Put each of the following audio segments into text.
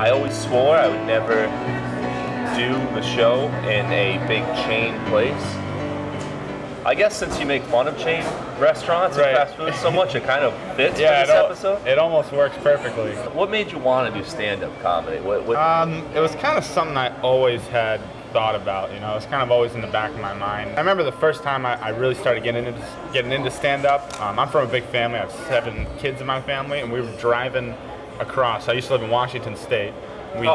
I always swore I would never do the show in a big chain place. I guess since you make fun of chain restaurants and fast food so much, it kind of fits for this episode. It almost works perfectly. What made you want to do stand-up comedy? What? It was kind of something I always had thought about. You know, it was kind of always in the back of my mind. I remember the first time I really started getting into stand-up. I'm from a big family. I have 7 kids in my family, and we were driving across. I used to live in Washington State. We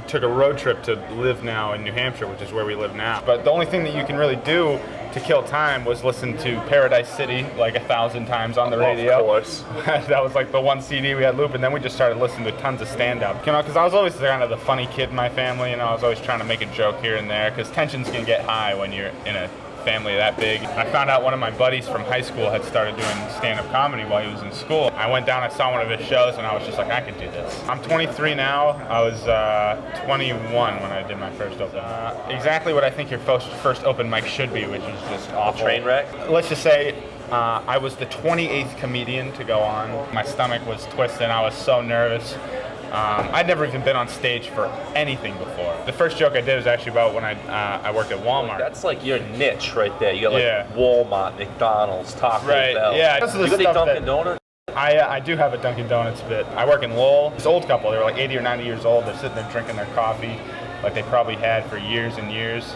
took a road trip to live now in New Hampshire, which is where we live now. But the only thing that you can really do to kill time was listen to Paradise City like 1,000 times on the radio. Of course. That was like the one CD we had loop, and then we just started listening to tons of stand-up. You know, because I was always kind of the funny kid in my family, and I was always trying to make a joke here and there, because tensions can get high when you're in a family that big. I found out one of my buddies from high school had started doing stand-up comedy while he was in school. I went down, I saw one of his shows, and I was just like, I could do this. I'm 23 now. I was 21 when I did my first open. Exactly what I think your first open mic should be, which is just awful. Train wreck? Let's just say I was the 28th comedian to go on. My stomach was twisted. I was so nervous. I'd never even been on stage for anything before. The first joke I did was actually about when I worked at Walmart. That's like your niche right there. You got like Walmart, McDonald's, Taco Bell. Yeah. You got a Dunkin' Donuts? I do have a Dunkin' Donuts bit. I work in Lowell. This old couple, they were like 80 or 90 years old. They're sitting there drinking their coffee like they probably had for years and years.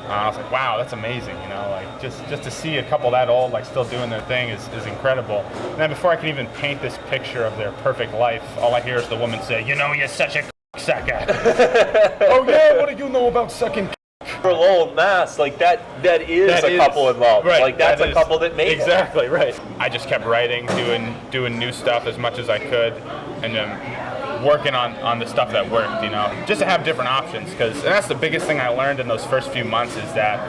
I was like, wow, that's amazing, you know, like just to see a couple that old like still doing their thing is incredible. And then before I can even paint this picture of their perfect life, all I hear is the woman say, you know, you're such a sucker. Oh yeah, what do you know about sucking? For Lowell, Mass, like that is a couple involved. Right, like that's a couple that made exactly it. Right. I just kept writing, doing new stuff as much as I could, and then working on the stuff that worked, you know, just to have different options, and that's the biggest thing I learned in those first few months is that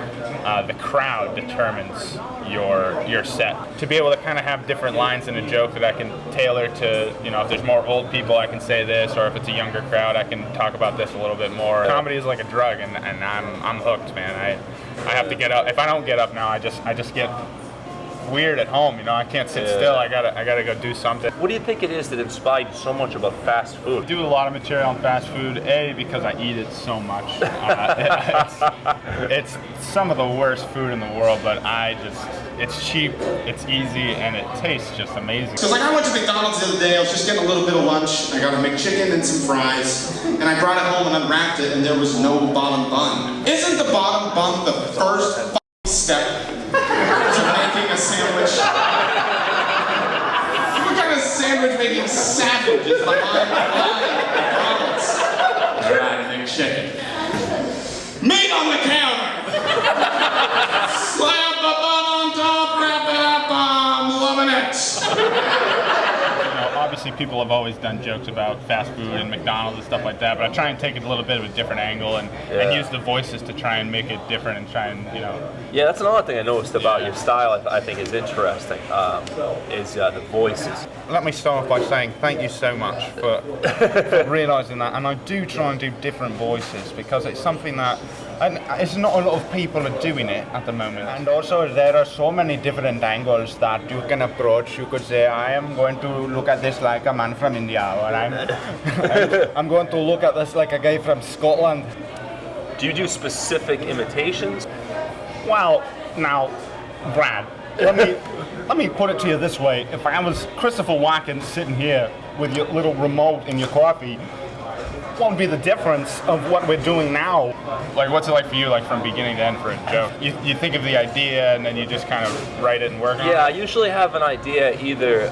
the crowd determines your set. To be able to kind of have different lines in a joke that I can tailor to, you know, if there's more old people, I can say this, or if it's a younger crowd, I can talk about this a little bit more. Comedy is like a drug, and I'm hooked, man. I have to get up. If I don't get up now, I just get weird at home, you know. I can't sit still. I gotta go do something. What do you think it is that inspired you so much about fast food? I do a lot of material on fast food. Because I eat it so much. It's some of the worst food in the world, but it's cheap, it's easy, and it tastes just amazing. So like I went to McDonald's the other day. I was just getting a little bit of lunch. I got a McChicken and some fries, and I brought it home and unwrapped it, and there was no bottom bun. Isn't the bottom bun the first step to making a sandwich? What kind of sandwich making savage is behind McDonald's? Dried McChicken. Meat on the counter. Slap the bun on top, wrap it up, I'm loving it. Obviously, people have always done jokes about fast food and McDonald's and stuff like that, but I try and take it a little bit of a different angle and use the voices to try and make it different and try and, you know. Yeah, that's another thing I noticed about your style I think is interesting, is the voices. Let me start off by saying thank you so much for realising that, and I do try and do different voices because it's something that it's not a lot of people are doing it at the moment. And also there are so many different angles that you can approach. You could say, I am going to look at this like a man from India, or I'm going to look at this like a guy from Scotland. Do you do specific imitations? Well, now, Brad, let me put it to you this way. If I was Christopher Walken sitting here with your little remote in your coffee, what would be the difference of what we're doing now? Like, what's it like for you, like from beginning to end for a joke? You think of the idea and then you just kind of write it and work on it? Yeah, I usually have an idea either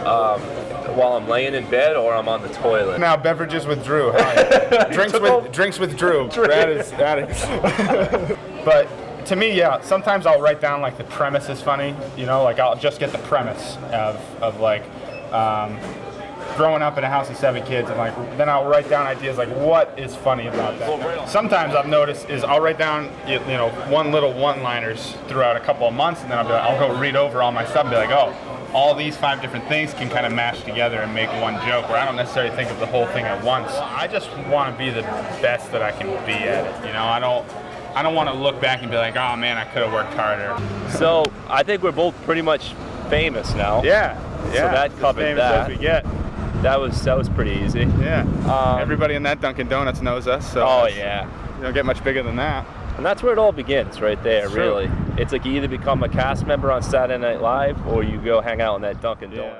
while I'm laying in bed or I'm on the toilet. Now, Beverages with Drew. Hi. Drinks with Drew. That is. But to me, yeah, sometimes I'll write down like the premise is funny, you know, like I'll just get the premise of like growing up in a house of 7 kids, and like then I'll write down ideas like what is funny about that. Sometimes I've noticed is I'll write down you know one little one-liners throughout a couple of months, and then I'll go read over all my stuff and be like, oh, all these 5 different things can kind of mash together and make one joke, where I don't necessarily think of the whole thing at once. I just want to be the best that I can be at it, you know. I don't want to look back and be like, oh man, I could have worked harder. So I think we're both pretty much famous now. Yeah. So that covered famous that. as we get. That was pretty easy. Yeah. Everybody in that Dunkin' Donuts knows us. So Oh yeah. You don't get much bigger than that. And that's where it all begins, right there. It's really. true. It's like you either become a cast member on Saturday Night Live or you go hang out in that Dunkin' Donuts.